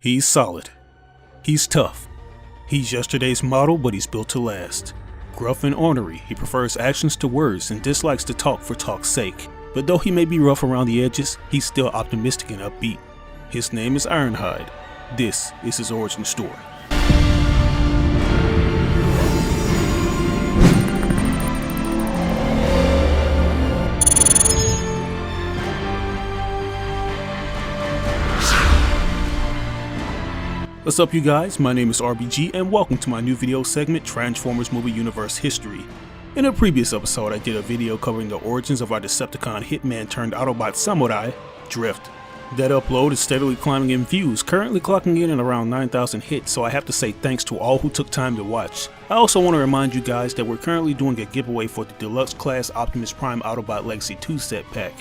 He's solid. He's tough. He's yesterday's model, but he's built to last. Gruff and ornery, he prefers actions to words and dislikes to talk for talk's sake. But though he may be rough around the edges, he's still optimistic and upbeat. His name is Ironhide. This is his origin story. What's up you guys, my name is RBG and welcome to my new video segment, Transformers Movie Universe History. In a previous episode I did a video covering the origins of our Decepticon hitman turned Autobot Samurai, Drift. That upload is steadily climbing in views, currently clocking in at around 9,000 hits, so I have to say thanks to all who took time to watch. I also want to remind you guys that we're currently doing a giveaway for the Deluxe Class Optimus Prime Autobot Legacy 2 set pack.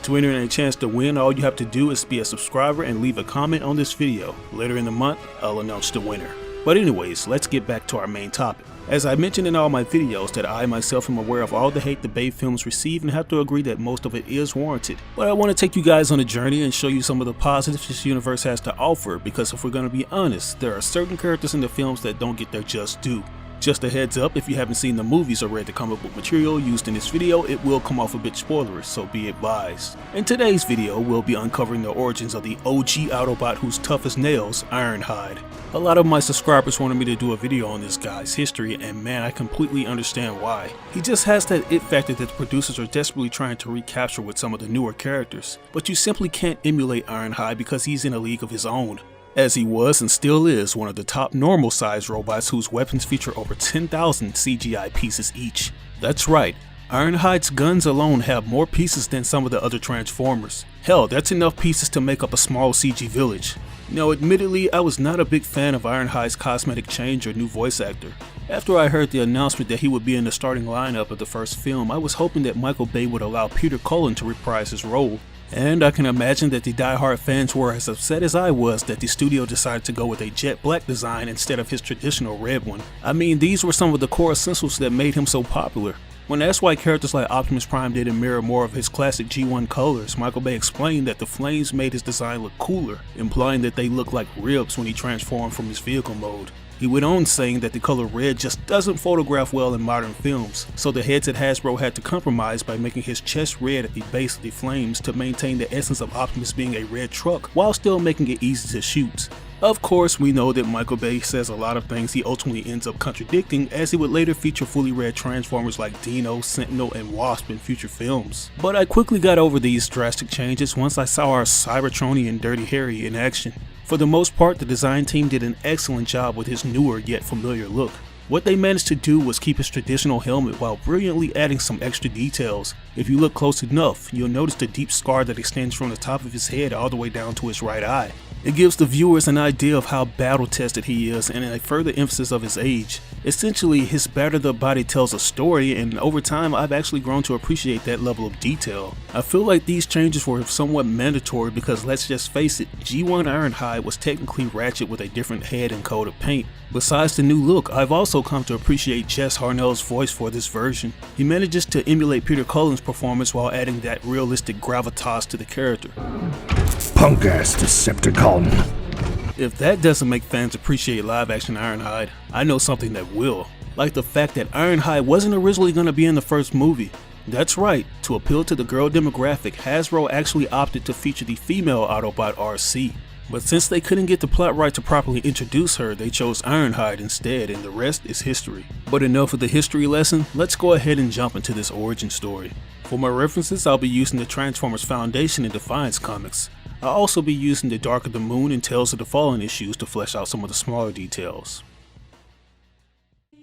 To enter in a chance to win, all you have to do is be a subscriber and leave a comment on this video. Later in the month, I'll announce the winner. But anyways, let's get back to our main topic. As I mentioned in all my videos that I myself am aware of all the hate the Bay films receive and have to agree that most of it is warranted. But I want to take you guys on a journey and show you some of the positives this universe has to offer, because if we're going to be honest, there are certain characters in the films that don't get their just due. Just a heads up, if you haven't seen the movies or read the comic book material used in this video, it will come off a bit spoilerous, so be advised. In today's video, we'll be uncovering the origins of the OG Autobot who's tough as nails, Ironhide. A lot of my subscribers wanted me to do a video on this guy's history, and man, I completely understand why. He just has that it factor that the producers are desperately trying to recapture with some of the newer characters, but you simply can't emulate Ironhide because he's in a league of his own. As he was and still is one of the top normal sized robots whose weapons feature over 10,000 CGI pieces each. That's right, Ironhide's guns alone have more pieces than some of the other Transformers. Hell, that's enough pieces to make up a small CG village. Now admittedly, I was not a big fan of Ironhide's cosmetic change or new voice actor. After I heard the announcement that he would be in the starting lineup of the first film, I was hoping that Michael Bay would allow Peter Cullen to reprise his role. And I can imagine that the die-hard fans were as upset as I was that the studio decided to go with a jet black design instead of his traditional red one. I mean, these were some of the core essentials that made him so popular. When asked why characters like Optimus Prime didn't mirror more of his classic G1 colors, Michael Bay explained that the flames made his design look cooler, implying that they looked like ribs when he transformed from his vehicle mode. He went on saying that the color red just doesn't photograph well in modern films, so the heads at Hasbro had to compromise by making his chest red at the base of the flames to maintain the essence of Optimus being a red truck while still making it easy to shoot. Of course, we know that Michael Bay says a lot of things he ultimately ends up contradicting, as he would later feature fully red Transformers like Dino, Sentinel, and Wasp in future films. But I quickly got over these drastic changes once I saw our Cybertronian Dirty Harry in action. For the most part, the design team did an excellent job with his newer yet familiar look. What they managed to do was keep his traditional helmet while brilliantly adding some extra details. If you look close enough, you'll notice the deep scar that extends from the top of his head all the way down to his right eye. It gives the viewers an idea of how battle-tested he is and a further emphasis of his age. Essentially, his battered-up body tells a story, and over time I've actually grown to appreciate that level of detail. I feel like these changes were somewhat mandatory because let's just face it, G1 Ironhide was technically Ratchet with a different head and coat of paint. Besides the new look, I've also come to appreciate Jess Harnell's voice for this version. He manages to emulate Peter Cullen's performance while adding that realistic gravitas to the character. Punk-ass Decepticon. If that doesn't make fans appreciate live-action Ironhide, I know something that will. Like the fact that Ironhide wasn't originally going to be in the first movie. That's right, to appeal to the girl demographic, Hasbro actually opted to feature the female Autobot RC. But since they couldn't get the plot right to properly introduce her, they chose Ironhide instead, and the rest is history. But enough of the history lesson, let's go ahead and jump into this origin story. For my references, I'll be using the Transformers Foundation and Defiance comics. I'll also be using the Dark of the Moon and Tales of the Fallen issues to flesh out some of the smaller details.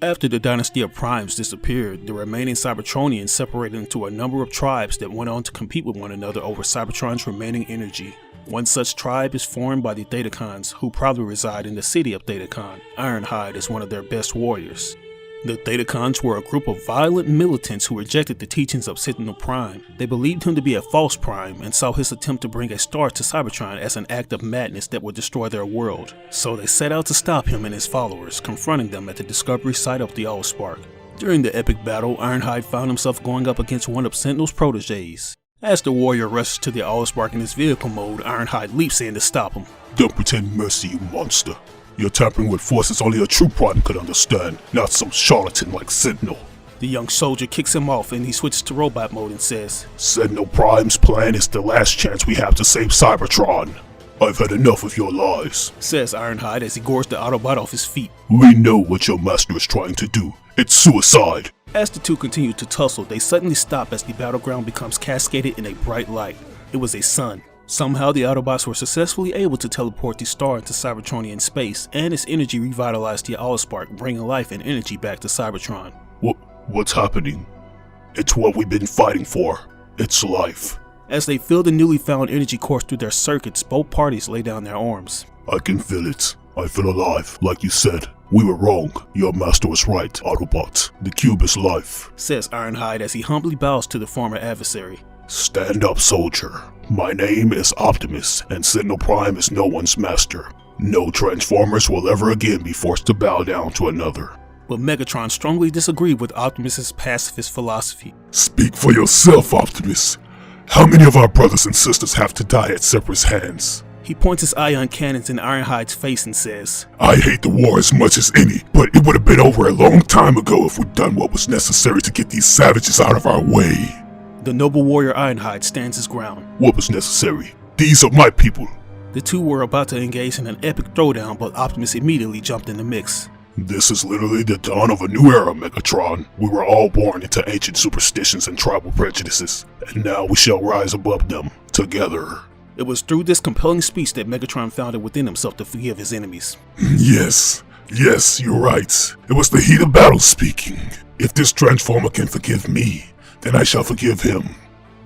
After the dynasty of Primes disappeared, the remaining Cybertronians separated into a number of tribes that went on to compete with one another over Cybertron's remaining energy. One such tribe is formed by the Theticons, who probably reside in the city of Theticon. Ironhide is one of their best warriors. The Theticons were a group of violent militants who rejected the teachings of Sentinel Prime. They believed him to be a false Prime and saw his attempt to bring a star to Cybertron as an act of madness that would destroy their world. So they set out to stop him and his followers, confronting them at the discovery site of the Allspark. During the epic battle, Ironhide found himself going up against one of Sentinel's proteges. As the warrior rushes to the Allspark in his vehicle mode, Ironhide leaps in to stop him. Don't pretend mercy, you monster. You're tampering with forces only a true Prime could understand, not some charlatan like Sentinel. The young soldier kicks him off and he switches to robot mode and says, Sentinel Prime's plan is the last chance we have to save Cybertron. I've had enough of your lies, says Ironhide as he gores the Autobot off his feet. We know what your master is trying to do. It's suicide. As the two continue to tussle, they suddenly stop as the battleground becomes cascaded in a bright light. It was a sun. Somehow the Autobots were successfully able to teleport the star into Cybertronian space, and its energy revitalized the Allspark, bringing life and energy back to Cybertron. What's happening? It's what we've been fighting for. It's life. As they feel the newly found energy course through their circuits, both parties lay down their arms. I can feel it. I feel alive, like you said. We were wrong. Your master was right, Autobot. The cube is life, says Ironhide as he humbly bows to the former adversary. Stand up, soldier. My name is Optimus, and Sentinel Prime is no one's master. No Transformers will ever again be forced to bow down to another. But Megatron strongly disagreed with Optimus's pacifist philosophy. Speak for yourself, Optimus. How many of our brothers and sisters have to die at Separ's hands? He points his ion cannons in Ironhide's face and says, I hate the war as much as any, but it would have been over a long time ago if we'd done what was necessary to get these savages out of our way. The noble warrior Ironhide stands his ground. What was necessary? These are my people. The two were about to engage in an epic throwdown, but Optimus immediately jumped in the mix. This is literally the dawn of a new era, Megatron. We were all born into ancient superstitions and tribal prejudices, and now we shall rise above them, together. It was through this compelling speech that Megatron found it within himself to forgive his enemies. Yes, you're right. It was the heat of battle speaking. If this Transformer can forgive me, then I shall forgive him.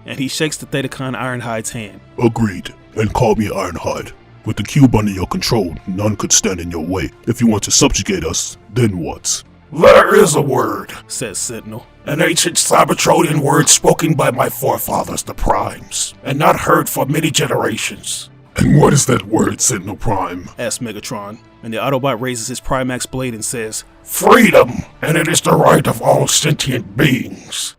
And he shakes the Decepticon Ironhide's hand. Agreed, and call me Ironhide. With the cube under your control, none could stand in your way. If you want to subjugate us, then what? There is a word, says Sentinel. An ancient Cybertronian word spoken by my forefathers, the Primes, and not heard for many generations. And what is that word, Sentinel Prime? Asks Megatron, and the Autobot raises his Primax blade and says, Freedom, and it is the right of all sentient beings.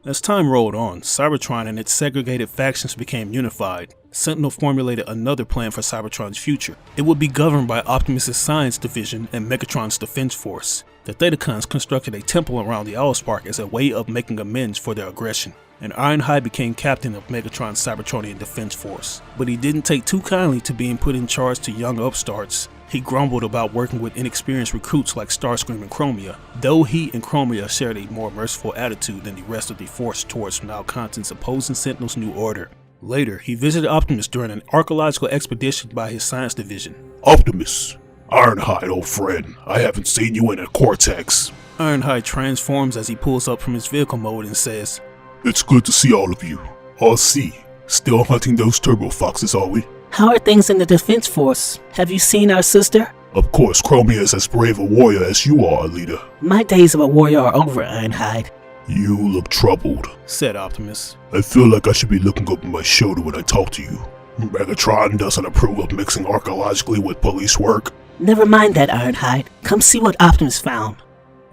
As time rolled on, Cybertron and its segregated factions became unified. Sentinel formulated another plan for Cybertron's future. It would be governed by Optimus' Science Division and Megatron's Defense Force. The Decepticons constructed a temple around the Allspark as a way of making amends for their aggression, and Ironhide became captain of Megatron's Cybertronian Defense Force. But he didn't take too kindly to being put in charge to young upstarts. He grumbled about working with inexperienced recruits like Starscream and Chromia, though he and Chromia shared a more merciful attitude than the rest of the force towards malcontents opposing Sentinel's new order. Later, he visited Optimus during an archaeological expedition by his science division. Optimus, Ironhide, old friend, I haven't seen you in a cortex. Ironhide transforms as he pulls up from his vehicle mode and says, It's good to see all of you. I'll see. Still hunting those turbo foxes, are we? How are things in the Defense Force? Have you seen our sister? Of course, Chromia is as brave a warrior as you are, leader. My days of a warrior are over, Ironhide. You look troubled, said Optimus. I feel like I should be looking over my shoulder when I talk to you. Megatron doesn't approve of mixing archaeologically with police work. Never mind that, Ironhide. Come see what Optimus found.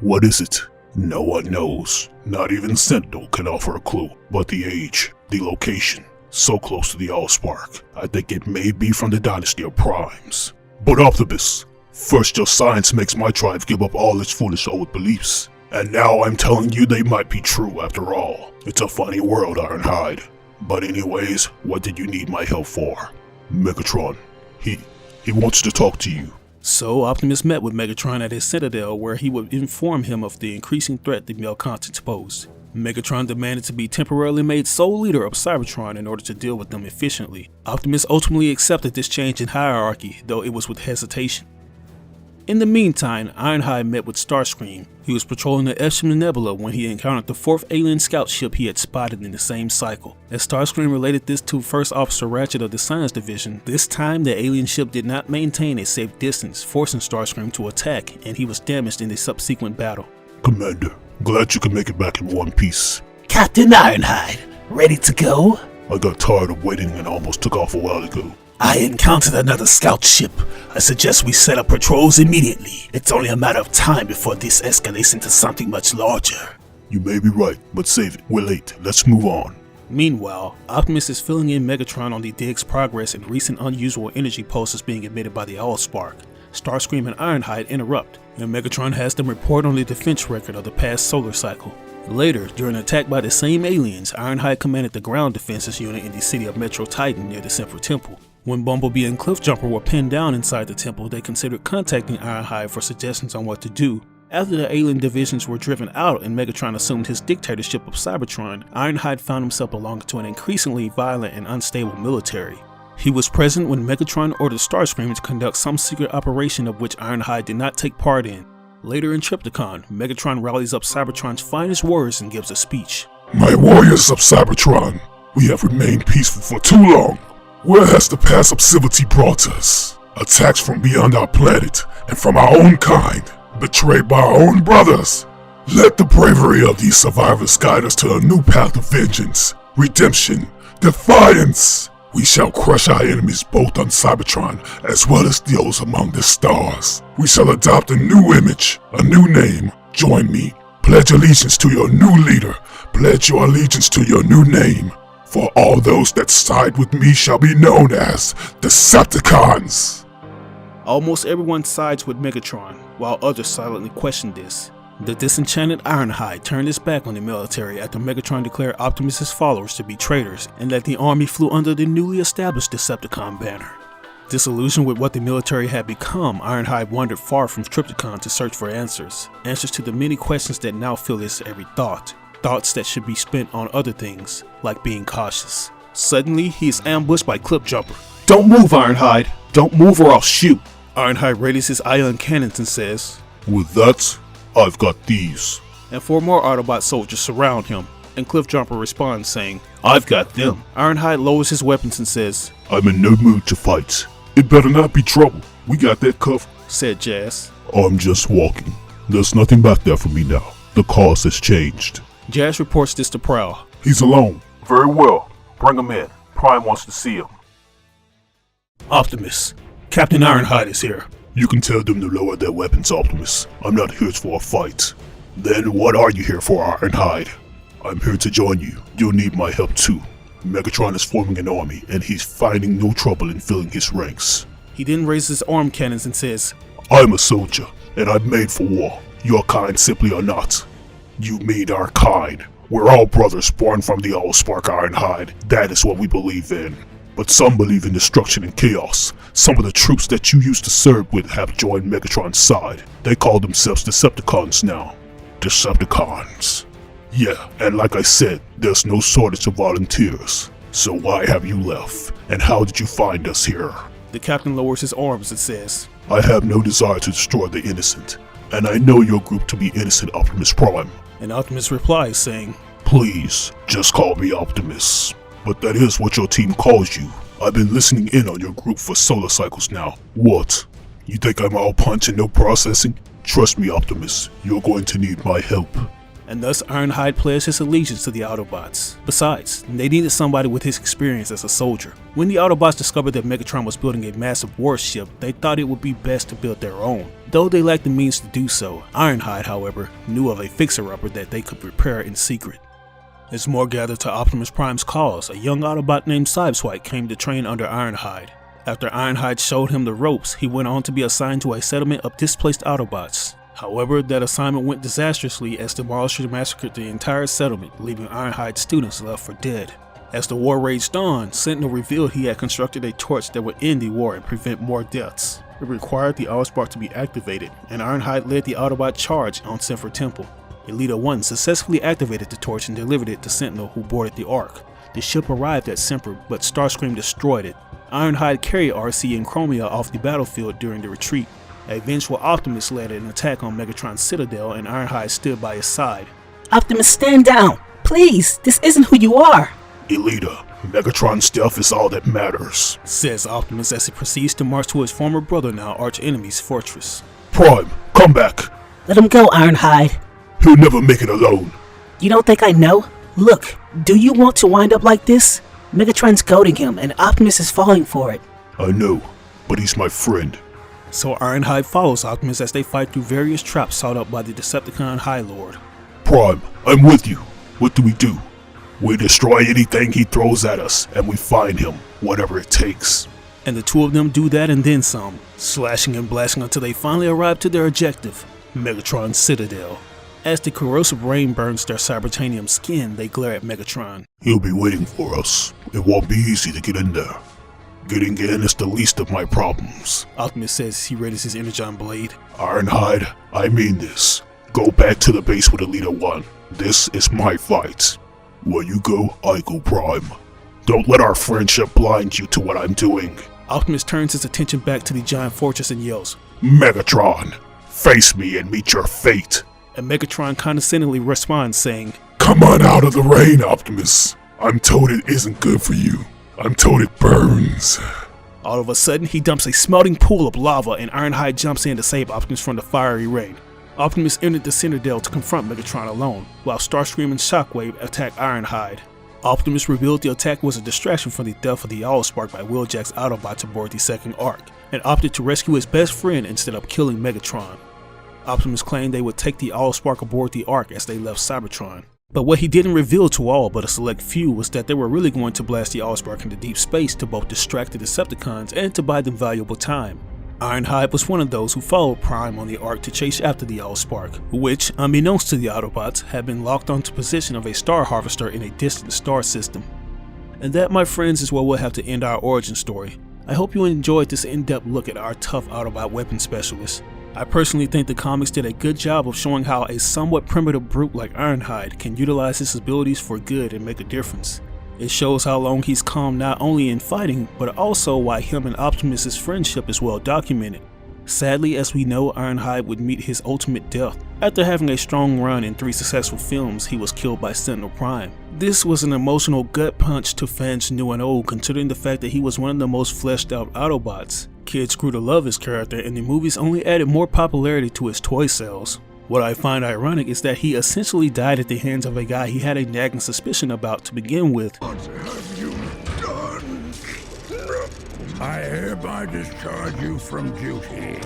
What is it? No one knows. Not even Sentinel can offer a clue. But the age, the location, so close to the Allspark. I think it may be from the dynasty of Primes. But Optimus, first your science makes my tribe give up all its foolish old beliefs. And now I'm telling you they might be true after all. It's a funny world, Ironhide. But anyways, what did you need my help for? Megatron, he wants to talk to you. So Optimus met with Megatron at his citadel where he would inform him of the increasing threat the malcontents posed. Megatron demanded to be temporarily made sole leader of Cybertron in order to deal with them efficiently. Optimus ultimately accepted this change in hierarchy, though it was with hesitation. In the meantime, Ironhide met with Starscream. He was patrolling the Epsilon Nebula when he encountered the 4th alien scout ship he had spotted in the same cycle. As Starscream related this to First Officer Ratchet of the Science Division, this time the alien ship did not maintain a safe distance, forcing Starscream to attack, and he was damaged in the subsequent battle. Commander, glad you could make it back in one piece. Captain Ironhide, ready to go? I got tired of waiting and almost took off a while ago. I encountered another scout ship. I suggest we set up patrols immediately. It's only a matter of time before this escalates into something much larger. You may be right, but save it. We're late. Let's move on. Meanwhile, Optimus is filling in Megatron on the dig's progress and recent unusual energy pulses being emitted by the Allspark. Starscream and Ironhide interrupt, and Megatron has them report on the defense record of the past solar cycle. Later, during an attack by the same aliens, Ironhide commanded the ground defenses unit in the city of Metro Titan near the Central Temple. When Bumblebee and Cliffjumper were pinned down inside the temple, they considered contacting Ironhide for suggestions on what to do. After the alien divisions were driven out and Megatron assumed his dictatorship of Cybertron, Ironhide found himself belonging to an increasingly violent and unstable military. He was present when Megatron ordered Starscream to conduct some secret operation of which Ironhide did not take part in. Later in Triptychon, Megatron rallies up Cybertron's finest warriors and gives a speech. My warriors of Cybertron, we have remained peaceful for too long. Where has the past of civility brought us? Attacks from beyond our planet and from our own kind, betrayed by our own brothers. Let the bravery of these survivors guide us to a new path of vengeance, redemption, defiance. We shall crush our enemies both on Cybertron as well as those among the stars. We shall adopt a new image, a new name. Join me. Pledge allegiance to your new leader. Pledge your allegiance to your new name. For all those that side with me shall be known as Decepticons. Almost everyone sides with Megatron, while others silently question this. The disenchanted Ironhide turned his back on the military after Megatron declared Optimus' followers to be traitors and that the army flew under the newly established Decepticon banner. Disillusioned with what the military had become, Ironhide wandered far from Triptychon to search for answers to the many questions that now fill his every thought. Thoughts that should be spent on other things, like being cautious. Suddenly, he is ambushed by Cliffjumper. Don't move, Ironhide! Don't move or I'll shoot! Ironhide raises his ion cannons and says, With that, I've got these. And 4 more Autobot soldiers surround him, and Cliffjumper responds saying, I've got them. Ironhide lowers his weapons and says, I'm in no mood to fight. It better not be trouble. We got that covered, said Jazz. I'm just walking. There's nothing back there for me now. The cause has changed. Jazz reports this to Prowl. He's alone. Very well. Bring him in. Prime wants to see him. Optimus, Captain Ironhide is here. You can tell them to lower their weapons, Optimus. I'm not here for a fight. Then what are you here for, Ironhide? I'm here to join you. You'll need my help too. Megatron is forming an army, and he's finding no trouble in filling his ranks. He then raises his arm cannons and says, I'm a soldier, and I'm made for war. Your kind simply are not. You mean our kind. We're all brothers born from the Allspark, Ironhide. That is what we believe in. But some believe in destruction and chaos. Some of the troops that you used to serve with have joined Megatron's side. They call themselves Decepticons now. Decepticons. Yeah, and like I said, there's no shortage of volunteers. So why have you left? And how did you find us here? The captain lowers his arms and says, I have no desire to destroy the innocent. And I know your group to be innocent, Optimus Prime. And Optimus replies saying, Please, just call me Optimus. But that is what your team calls you. I've been listening in on your group for solar cycles now. What? You think I'm all punch and no processing? Trust me, Optimus, you're going to need my help. And thus Ironhide pledged his allegiance to the Autobots. Besides, they needed somebody with his experience as a soldier. When the Autobots discovered that Megatron was building a massive warship, they thought it would be best to build their own. Though they lacked the means to do so, Ironhide, however, knew of a fixer-upper that they could repair in secret. As more gathered to Optimus Prime's cause, a young Autobot named Sideswipe came to train under Ironhide. After Ironhide showed him the ropes, he went on to be assigned to a settlement of displaced Autobots. However, that assignment went disastrously as the Demolishers massacred the entire settlement, leaving Ironhide's students left for dead. As the war raged on, Sentinel revealed he had constructed a torch that would end the war and prevent more deaths. It required the Allspark to be activated, and Ironhide led the Autobot charge on Central Temple. Elita 1 successfully activated the torch and delivered it to Sentinel, who boarded the Ark. The ship arrived at Semper, but Starscream destroyed it. Ironhide carried RC and Chromia off the battlefield during the retreat. A vengeful Optimus led an attack on Megatron's citadel, and Ironhide stood by his side. Optimus, stand down! Please, this isn't who you are! Elita, Megatron's stealth is all that matters, says Optimus as he proceeds to march to his former brother, now arch-enemy's fortress. Prime, come back! Let him go, Ironhide. He'll never make it alone. You don't think I know? Look, do you want to wind up like this? Megatron's goading him, and Optimus is falling for it. I know, but he's my friend. So Ironhide follows Optimus as they fight through various traps sought up by the Decepticon High Lord. Prime, I'm with you. What do we do? We destroy anything he throws at us, and we find him, whatever it takes. And the two of them do that and then some, slashing and blasting until they finally arrive to their objective, Megatron's Citadel. As the corrosive rain burns their cybertanium skin, they glare at Megatron. He'll be waiting for us. It won't be easy to get in there. Getting in is the least of my problems. Optimus says as he readies his energon blade. Ironhide, I mean this. Go back to the base with Elita 1. This is my fight. Where you go, I go Prime. Don't let our friendship blind you to what I'm doing. Optimus turns his attention back to the giant fortress and yells, Megatron, face me and meet your fate. And Megatron condescendingly responds saying, Come on out of the rain, Optimus. I'm told it isn't good for you. I'm told it burns. All of a sudden, he dumps a smelting pool of lava and Ironhide jumps in to save Optimus from the fiery rain. Optimus entered the Citadel to confront Megatron alone, while Starscream and Shockwave attack Ironhide. Optimus revealed the attack was a distraction from the death of the Allspark by Wheeljack's Autobots aboard the second arc, and opted to rescue his best friend instead of killing Megatron. Optimus claimed they would take the Allspark aboard the arc as they left Cybertron. But what he didn't reveal to all but a select few was that they were really going to blast the Allspark into deep space to both distract the Decepticons and to buy them valuable time. Ironhide was one of those who followed Prime on the arc to chase after the Allspark, which, unbeknownst to the Autobots, had been locked onto position of a star harvester in a distant star system. And that, my friends, is where we'll have to end our origin story. I hope you enjoyed this in-depth look at our tough Autobot weapon specialist. I personally think the comics did a good job of showing how a somewhat primitive brute like Ironhide can utilize his abilities for good and make a difference. It shows how long he's come not only in fighting, but also why him and Optimus' friendship is well documented. Sadly, as we know, Ironhide would meet his ultimate death. After having a strong run in 3 successful films, he was killed by Sentinel Prime. This was an emotional gut punch to fans new and old, considering the fact that he was one of the most fleshed out Autobots. Kids grew to love his character, and the movies only added more popularity to his toy sales. What I find ironic is that he essentially died at the hands of a guy he had a nagging suspicion about to begin with. What have you done? I hereby discharge you from duty.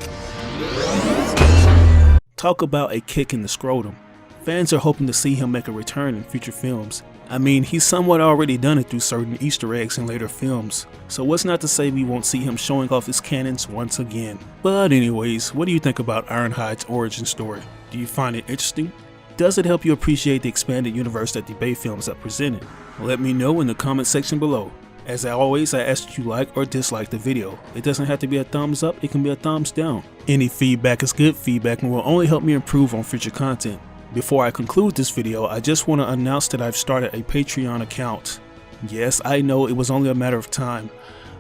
Talk about a kick in the scrotum. Fans are hoping to see him make a return in future films. I mean, he's somewhat already done it through certain Easter eggs in later films, so what's not to say we won't see him showing off his cannons once again. But anyways, what do you think about Ironhide's origin story? Do you find it interesting? Does it help you appreciate the expanded universe that the Bay films have presented? Let me know in the comment section below. As always, I ask that you like or dislike the video. It doesn't have to be a thumbs up, it can be a thumbs down. Any feedback is good feedback and will only help me improve on future content. Before I conclude this video, I just want to announce that I've started a Patreon account. Yes, I know it was only a matter of time.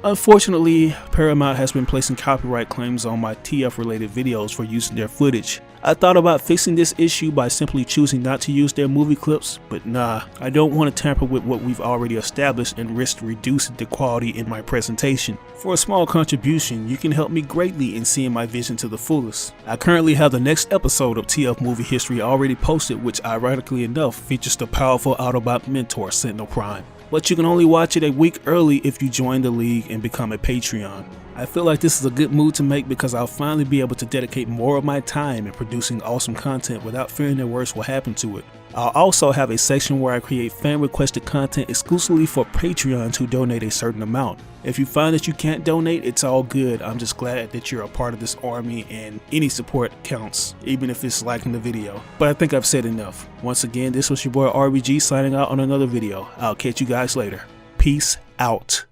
Unfortunately, Paramount has been placing copyright claims on my TF related videos for using their footage. I thought about fixing this issue by simply choosing not to use their movie clips, but nah, I don't want to tamper with what we've already established and risk reducing the quality in my presentation. For a small contribution, you can help me greatly in seeing my vision to the fullest. I currently have the next episode of TF Movie History already posted, which ironically enough features the powerful Autobot mentor Sentinel Prime. But you can only watch it a week early if you join the league and become a Patreon. I feel like this is a good move to make because I'll finally be able to dedicate more of my time in producing awesome content without fearing the worst will happen to it. I'll also have a section where I create fan requested content exclusively for Patreons who donate a certain amount. If you find that you can't donate, it's all good. I'm just glad that you're a part of this army and any support counts, even if it's liking the video. But I think I've said enough. Once again, this was your boy RBG signing out on another video. I'll catch you guys later. Peace out.